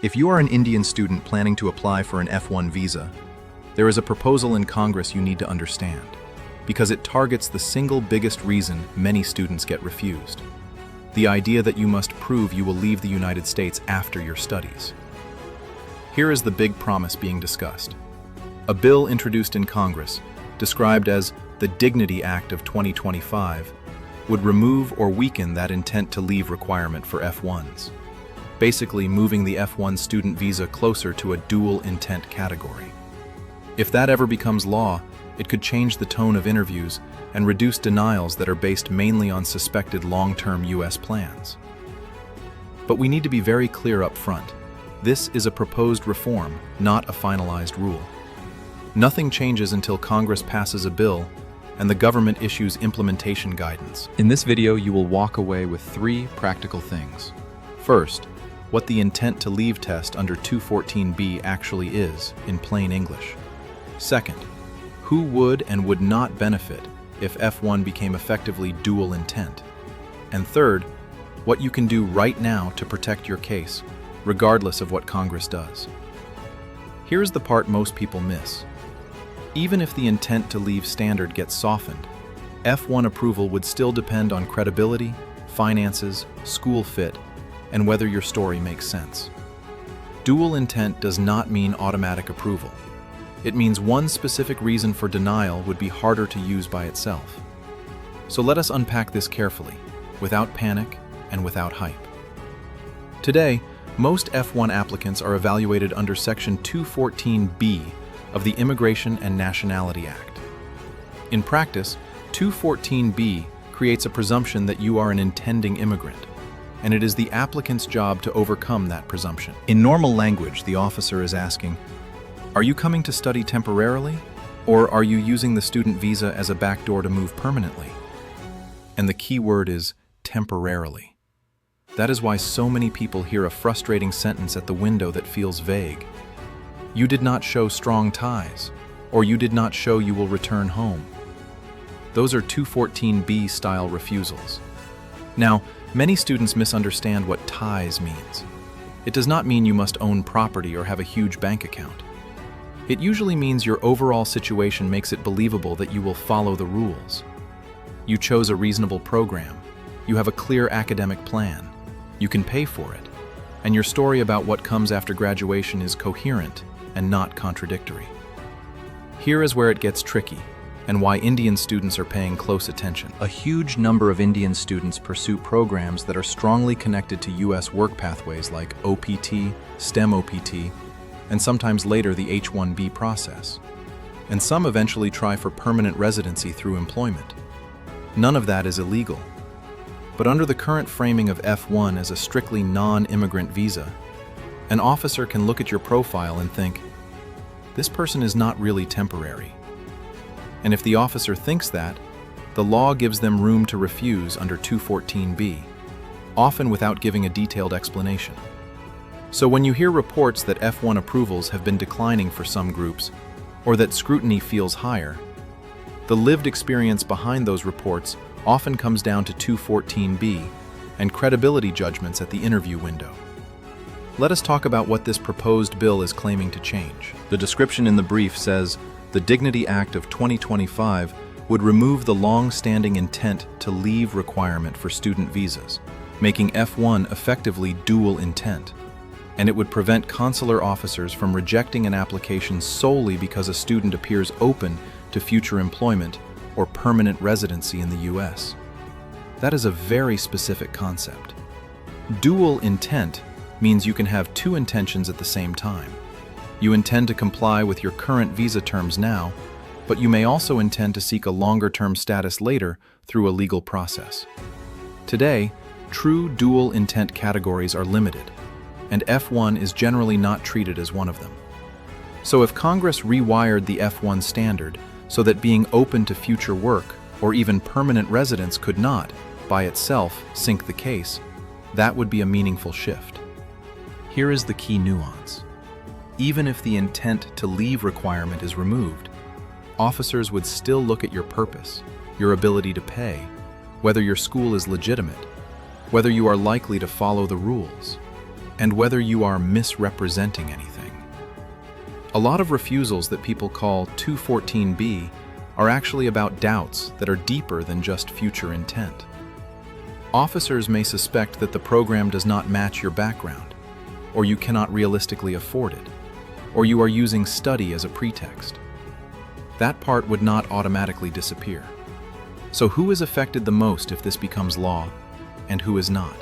If you are an Indian student planning to apply for an F-1 visa, there is a proposal in Congress you need to understand, because it targets the single biggest reason many students get refused: the idea that you must prove you will leave the United States after your studies. Here is the big promise being discussed. A bill introduced in Congress, described as the Dignity Act of 2025, would remove or weaken that intent to leave requirement for F-1s, basically moving the F-1 student visa closer to a dual intent category. If that ever becomes law, it could change the tone of interviews and reduce denials that are based mainly on suspected long-term US plans. But we need to be very clear up front. This is a proposed reform, not a finalized rule. Nothing changes until Congress passes a bill and the government issues implementation guidance. In this video, you will walk away with 3 practical things. First, what the intent to leave test under 214B actually is, in plain English. Second, who would and would not benefit if F-1 became effectively dual intent. And third, what you can do right now to protect your case, regardless of what Congress does. Here's the part most people miss. Even if the intent to leave standard gets softened, F-1 approval would still depend on credibility, finances, school fit, and whether your story makes sense. Dual intent does not mean automatic approval. It means one specific reason for denial would be harder to use by itself. So let us unpack this carefully, without panic and without hype. Today, most F-1 applicants are evaluated under Section 214B of the Immigration and Nationality Act. In practice, 214B creates a presumption that you are an intending immigrant, and it is the applicant's job to overcome that presumption. In normal language, the officer is asking, are you coming to study temporarily, or are you using the student visa as a backdoor to move permanently? And the key word is temporarily. That is why so many people hear a frustrating sentence at the window that feels vague. You did not show strong ties, or you did not show you will return home. Those are 214B style refusals. Now, many students misunderstand what ties means. It does not mean you must own property or have a huge bank account. It usually means your overall situation makes it believable that you will follow the rules. You chose a reasonable program. You have a clear academic plan. You can pay for it. And your story about what comes after graduation is coherent and not contradictory. Here is where it gets tricky, and why Indian students are paying close attention. A huge number of Indian students pursue programs that are strongly connected to U.S. work pathways like OPT, STEM OPT, and sometimes later the H-1B process. And some eventually try for permanent residency through employment. None of that is illegal. But under the current framing of F-1 as a strictly non-immigrant visa, an officer can look at your profile and think, this person is not really temporary. And if the officer thinks that, the law gives them room to refuse under 214B, often without giving a detailed explanation. So when you hear reports that F-1 approvals have been declining for some groups, or that scrutiny feels higher, the lived experience behind those reports often comes down to 214B and credibility judgments at the interview window. Let us talk about what this proposed bill is claiming to change. The description in the brief says, the Dignity Act of 2025 would remove the long-standing intent to leave requirement for student visas, making F-1 effectively dual intent. And it would prevent consular officers from rejecting an application solely because a student appears open to future employment or permanent residency in the U.S. That is a very specific concept. Dual intent means you can have 2 intentions at the same time. You intend to comply with your current visa terms now, but you may also intend to seek a longer-term status later through a legal process. Today, true dual intent categories are limited, and F-1 is generally not treated as one of them. So if Congress rewired the F-1 standard so that being open to future work or even permanent residence could not, by itself, sink the case, that would be a meaningful shift. Here is the key nuance. Even if the intent to leave requirement is removed, officers would still look at your purpose, your ability to pay, whether your school is legitimate, whether you are likely to follow the rules. and whether you are misrepresenting anything. A lot of refusals that people call 214B are actually about doubts that are deeper than just future intent. Officers may suspect that the program does not match your background, or you cannot realistically afford it, or you are using study as a pretext. That part would not automatically disappear. So who is affected the most if this becomes law, and who is not?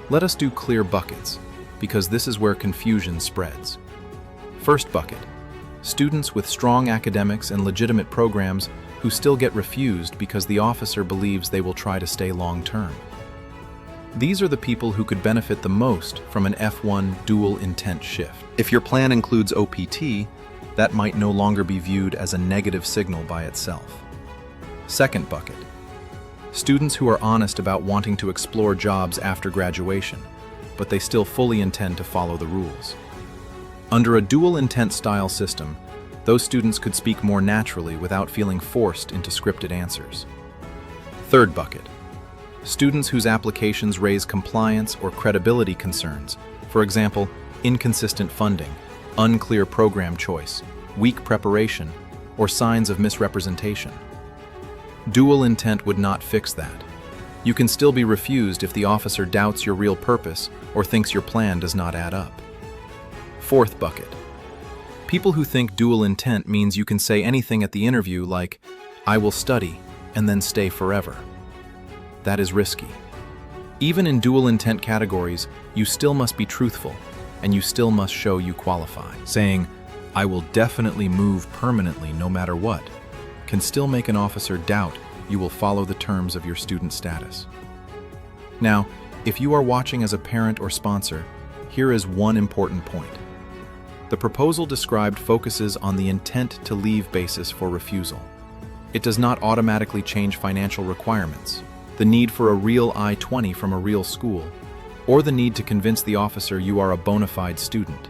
Let us do clear buckets, because this is where confusion spreads. First bucket: students with strong academics and legitimate programs who still get refused because the officer believes they will try to stay long-term. These are the people who could benefit the most from an F-1 dual intent shift. If your plan includes OPT, that might no longer be viewed as a negative signal by itself. Second bucket: students who are honest about wanting to explore jobs after graduation, but they still fully intend to follow the rules. Under a dual intent style system, those students could speak more naturally without feeling forced into scripted answers. Third bucket: students whose applications raise compliance or credibility concerns, for example, inconsistent funding, unclear program choice, weak preparation, or signs of misrepresentation. Dual intent would not fix that. You can still be refused if the officer doubts your real purpose or thinks your plan does not add up. Fourth bucket: people who think dual intent means you can say anything at the interview like, "I will study," and then stay forever. That is risky. Even in dual intent categories, you still must be truthful, and you still must show you qualify. Saying, "I will definitely move permanently no matter what," can still make an officer doubt you will follow the terms of your student status. Now, if you are watching as a parent or sponsor, here is one important point. The proposal described focuses on the intent to leave basis for refusal. It does not automatically change financial requirements, the need for a real I-20 from a real school, or the need to convince the officer you are a bona fide student.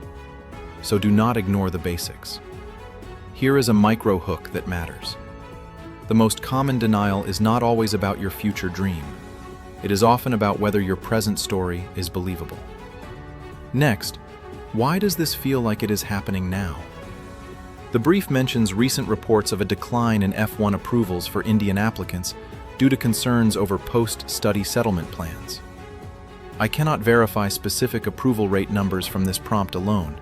So do not ignore the basics. Here is a micro hook that matters. The most common denial is not always about your future dream. It is often about whether your present story is believable. Next, why does this feel like it is happening now? The brief mentions recent reports of a decline in F-1 approvals for Indian applicants due to concerns over post-study settlement plans. I cannot verify specific approval rate numbers from this prompt alone,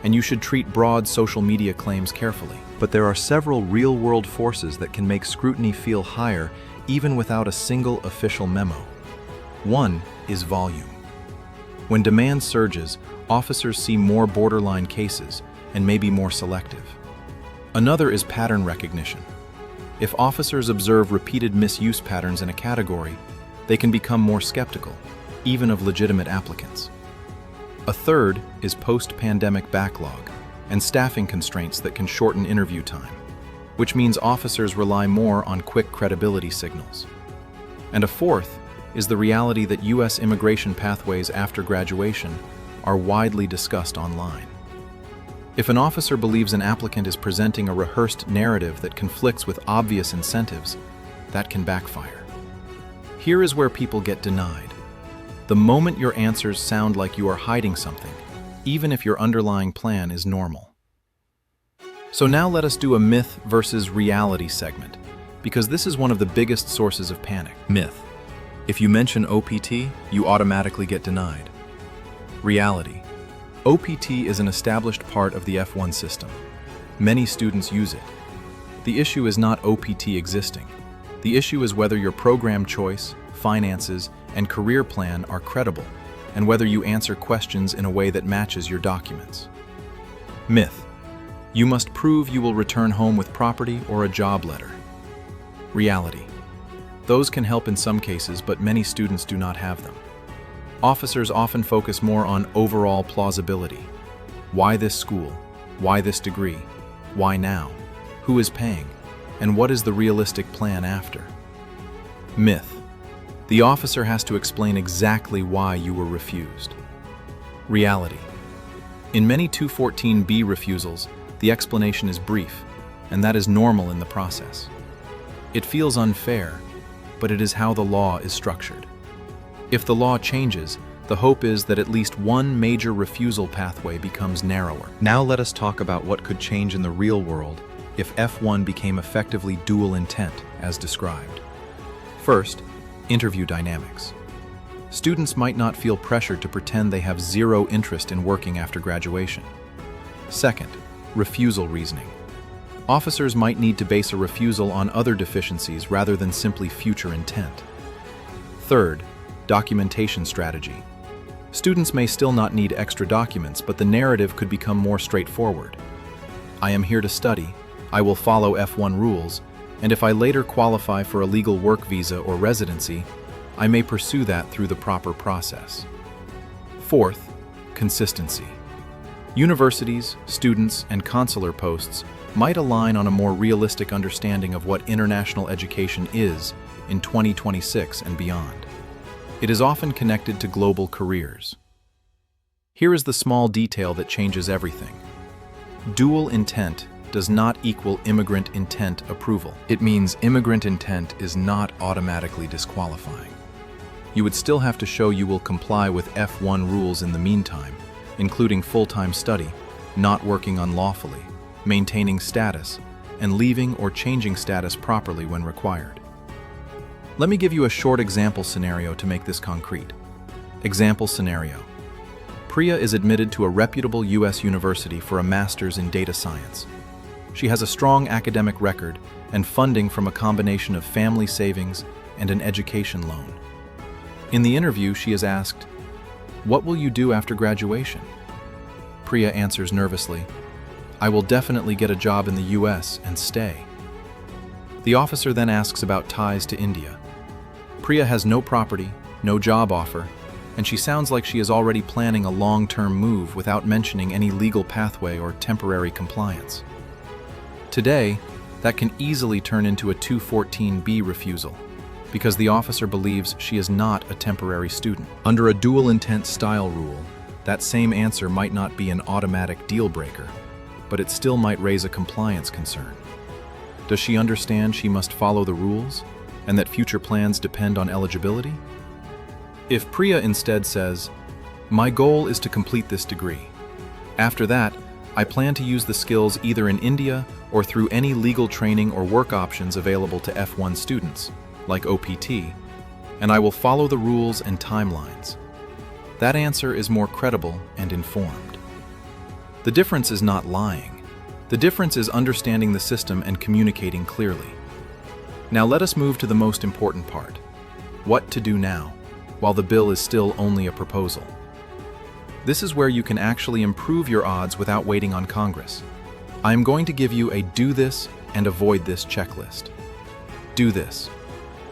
and you should treat broad social media claims carefully. But there are several real-world forces that can make scrutiny feel higher even without a single official memo. One is volume. When demand surges, officers see more borderline cases and may be more selective. Another is pattern recognition. If officers observe repeated misuse patterns in a category, they can become more skeptical, even of legitimate applicants. A third is post-pandemic backlog and staffing constraints that can shorten interview time, which means officers rely more on quick credibility signals. And a fourth is the reality that U.S. immigration pathways after graduation are widely discussed online. If an officer believes an applicant is presenting a rehearsed narrative that conflicts with obvious incentives, that can backfire. Here is where people get denied. The moment your answers sound like you are hiding something, even if your underlying plan is normal. So now let us do a myth versus reality segment, because this is one of the biggest sources of panic. Myth: if you mention OPT, you automatically get denied. Reality: OPT is an established part of the F-1 system. Many students use it. The issue is not OPT existing. The issue is whether your program choice, finances, and career plan are credible, and whether you answer questions in a way that matches your documents. Myth: you must prove you will return home with property or a job letter. Reality: those can help in some cases, but many students do not have them. Officers often focus more on overall plausibility. Why this school? Why this degree? Why now? Who is paying? And what is the realistic plan after? Myth: the officer has to explain exactly why you were refused. Reality: in many 214B refusals, the explanation is brief, and that is normal in the process. It feels unfair, but it is how the law is structured. If the law changes, The hope is that at least one major refusal pathway becomes narrower. Now let us talk about what could change in the real world if F-1 became effectively dual intent, as described. First, interview dynamics. Students might not feel pressured to pretend they have zero interest in working after graduation. Second, refusal reasoning. Officers might need to base a refusal on other deficiencies rather than simply future intent. Third, documentation strategy. Students may still not need extra documents, but the narrative could become more straightforward. I am here to study, I will follow F-1 rules, and if I later qualify for a legal work visa or residency, I may pursue that through the proper process. Fourth, consistency. Universities, students, and consular posts might align on a more realistic understanding of what international education is in 2026 and beyond. It is often connected to global careers. Here is the small detail that changes everything. Dual intent does not equal immigrant intent approval. It means immigrant intent is not automatically disqualifying. You would still have to show you will comply with F-1 rules in the meantime, including full-time study, not working unlawfully, maintaining status, and leaving or changing status properly when required. Let me give you a short example scenario to make this concrete. Example scenario. Priya is admitted to a reputable U.S. university for a master's in data science. She has a strong academic record and funding from a combination of family savings and an education loan. In the interview, she is asked, "What will you do after graduation?" Priya answers nervously, "I will definitely get a job in the US and stay." The officer then asks about ties to India. Priya has no property, no job offer, and she sounds like she is already planning a long-term move without mentioning any legal pathway or temporary compliance. Today, that can easily turn into a 214B refusal, because the officer believes she is not a temporary student. Under a dual intent style rule, that same answer might not be an automatic deal breaker, but it still might raise a compliance concern. Does she understand she must follow the rules, and that future plans depend on eligibility? If Priya instead says, "My goal is to complete this degree. After that, I plan to use the skills either in India or through any legal training or work options available to F-1 students, like OPT, and I will follow the rules and timelines." That answer is more credible and informed. The difference is not lying. The difference is understanding the system and communicating clearly. Now let us move to the most important part. What to do now, while the bill is still only a proposal. This is where you can actually improve your odds without waiting on Congress. I am going to give you a do this and avoid this checklist. Do this.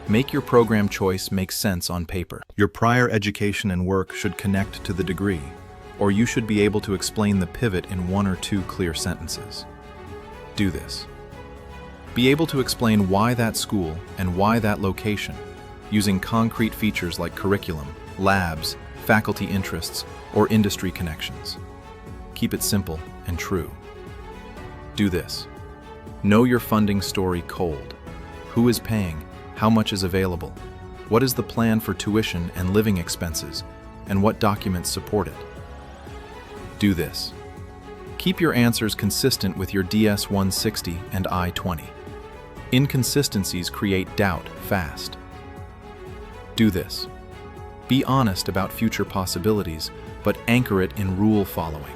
Make your program choice make sense on paper. Your prior education and work should connect to the degree, or you should be able to explain the pivot in 1 or 2 clear sentences. Do this. Be able to explain why that school and why that location, using concrete features like curriculum, labs, faculty interests, or industry connections. Keep it simple and true. Do this. Know your funding story cold. Who is paying? How much is available? What is the plan for tuition and living expenses? And what documents support it? Do this. Keep your answers consistent with your DS-160 and I-20. Inconsistencies create doubt fast. Do this. Be honest about future possibilities, but anchor it in rule following.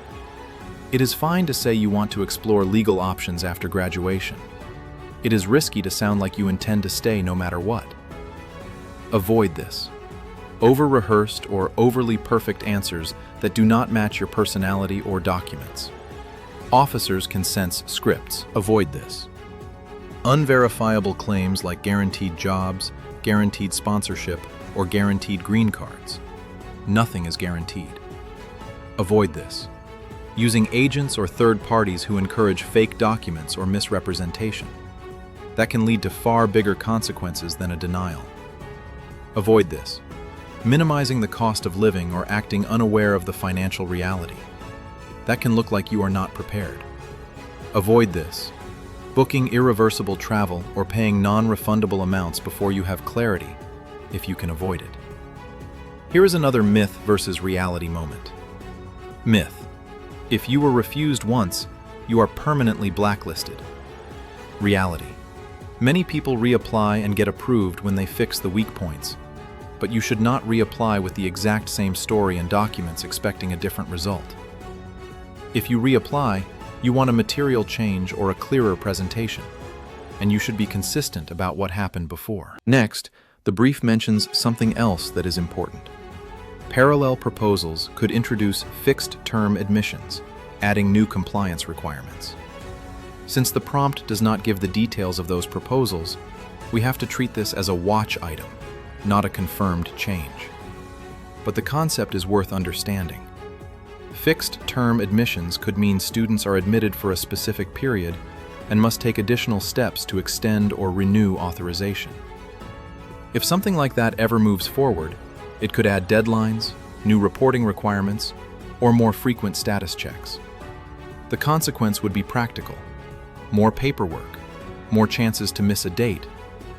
It is fine to say you want to explore legal options after graduation. It is risky to sound like you intend to stay no matter what. Avoid this. Over-rehearsed or overly perfect answers that do not match your personality or documents. Officers can sense scripts. Avoid this. Unverifiable claims like guaranteed jobs, guaranteed sponsorship, or guaranteed green cards. Nothing is guaranteed. Avoid this. Using agents or third parties who encourage fake documents or misrepresentation. That can lead to far bigger consequences than a denial. Avoid this. Minimizing the cost of living or acting unaware of the financial reality. That can look like you are not prepared. Avoid this. Booking irreversible travel or paying non-refundable amounts before you have clarity, if you can avoid it. Here is another myth versus reality moment. Myth: if you were refused once, you are permanently blacklisted. Reality: many people reapply and get approved when they fix the weak points, but you should not reapply with the exact same story and documents expecting a different result. If you reapply, you want a material change or a clearer presentation, and you should be consistent about what happened before. Next, the brief mentions something else that is important. Parallel proposals could introduce fixed-term admissions, adding new compliance requirements. Since the prompt does not give the details of those proposals, we have to treat this as a watch item, not a confirmed change. But the concept is worth understanding. Fixed-term admissions could mean students are admitted for a specific period and must take additional steps to extend or renew authorization. If something like that ever moves forward, it could add deadlines, new reporting requirements, or more frequent status checks. The consequence would be practical: more paperwork, more chances to miss a date,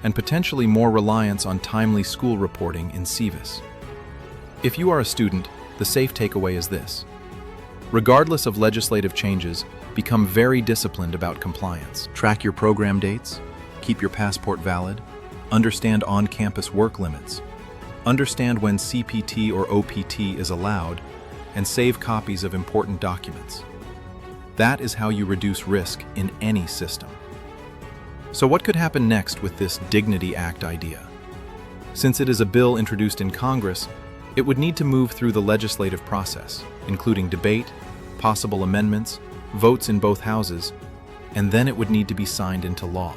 and potentially more reliance on timely school reporting in SCIVIS. If you are a student, the safe takeaway is this: regardless of legislative changes, become very disciplined about compliance. Track your program dates, keep your passport valid, understand on-campus work limits, understand when CPT or OPT is allowed, and save copies of important documents. That is how you reduce risk in any system. So what could happen next with this Dignity Act idea? Since it is a bill introduced in Congress, it would need to move through the legislative process, including debate, possible amendments, votes in both houses, and then it would need to be signed into law.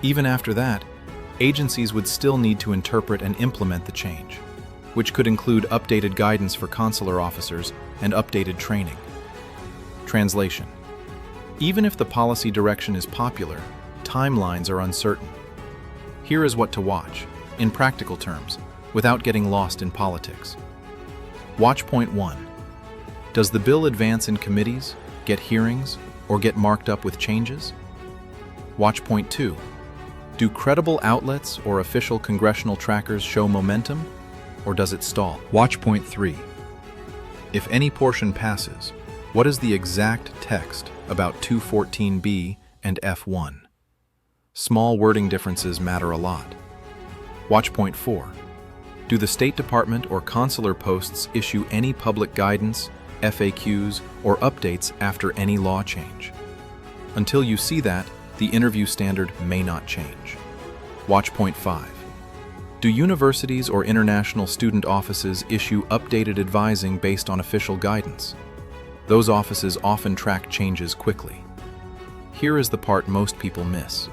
Even after that, agencies would still need to interpret and implement the change, which could include updated guidance for consular officers and updated training. Translation: even if the policy direction is popular, timelines are uncertain. Here is what to watch, in practical terms, without getting lost in politics. Watch point 1. Does the bill advance in committees, get hearings, or get marked up with changes? Watch point 2. Do credible outlets or official congressional trackers show momentum, or does it stall? Watch point 3. If any portion passes, what is the exact text about 214B and F-1? Small wording differences matter a lot. Watch point 4. Do the State Department or consular posts issue any public guidance, FAQs, or updates after any law change? Until you see that, the interview standard may not change. Watch point 5. Do universities or international student offices issue updated advising based on official guidance? Those offices often track changes quickly. Here is the part most people miss.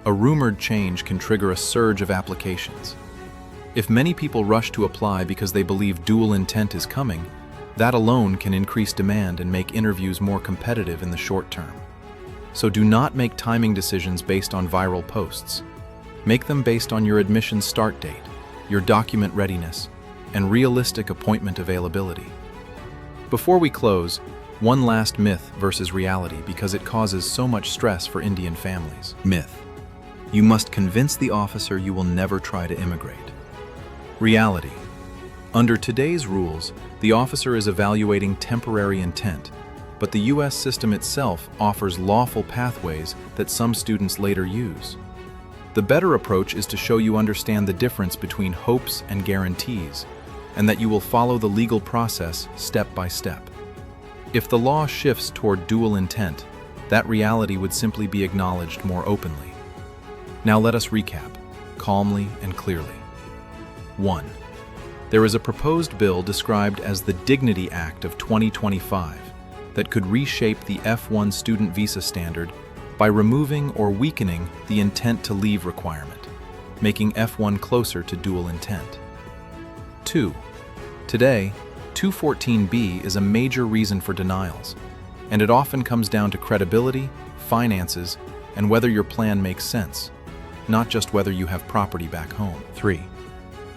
A rumored change can trigger a surge of applications. If many people rush to apply because they believe dual intent is coming, that alone can increase demand and make interviews more competitive in the short term. So do not make timing decisions based on viral posts. Make them based on your admission start date, your document readiness, and realistic appointment availability. Before we close, one last myth versus reality because it causes so much stress for Indian families. Myth: you must convince the officer you will never try to immigrate. Reality: under today's rules, the officer is evaluating temporary intent, but the U.S. system itself offers lawful pathways that some students later use. The better approach is to show you understand the difference between hopes and guarantees, and that you will follow the legal process step by step. If the law shifts toward dual intent, that reality would simply be acknowledged more openly. Now let us recap, calmly and clearly. 1. There is a proposed bill described as the Dignity Act of 2025 that could reshape the F-1 student visa standard by removing or weakening the intent to leave requirement, making F-1 closer to dual intent. 2. Today, 214B is a major reason for denials, and it often comes down to credibility, finances, and whether your plan makes sense, not just whether you have property back home. 3.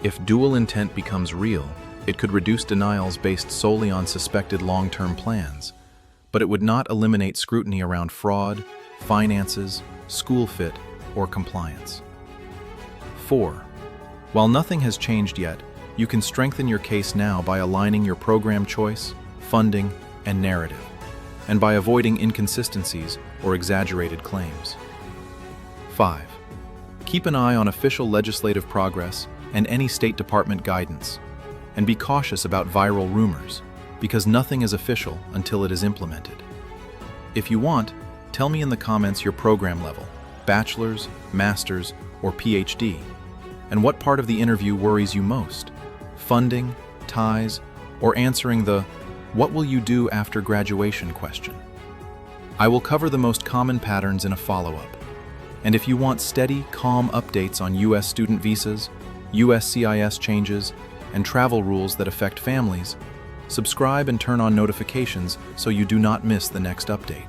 If dual intent becomes real, it could reduce denials based solely on suspected long-term plans, but it would not eliminate scrutiny around fraud, finances, school fit, or compliance. 4. While nothing has changed yet, You can strengthen your case now by aligning your program choice, funding, and narrative, and by avoiding inconsistencies or exaggerated claims. 5. Keep an eye on official legislative progress and any State Department guidance, and be cautious about viral rumors, because nothing is official until it is implemented. If you want, tell me in the comments your program level, bachelor's, master's, or PhD, and what part of the interview worries you most: funding, ties, or answering the "what will you do after graduation" question. I will cover the most common patterns in a follow-up. And if you want steady, calm updates on U.S. student visas, USCIS changes, and travel rules that affect families, subscribe and turn on notifications so you do not miss the next update.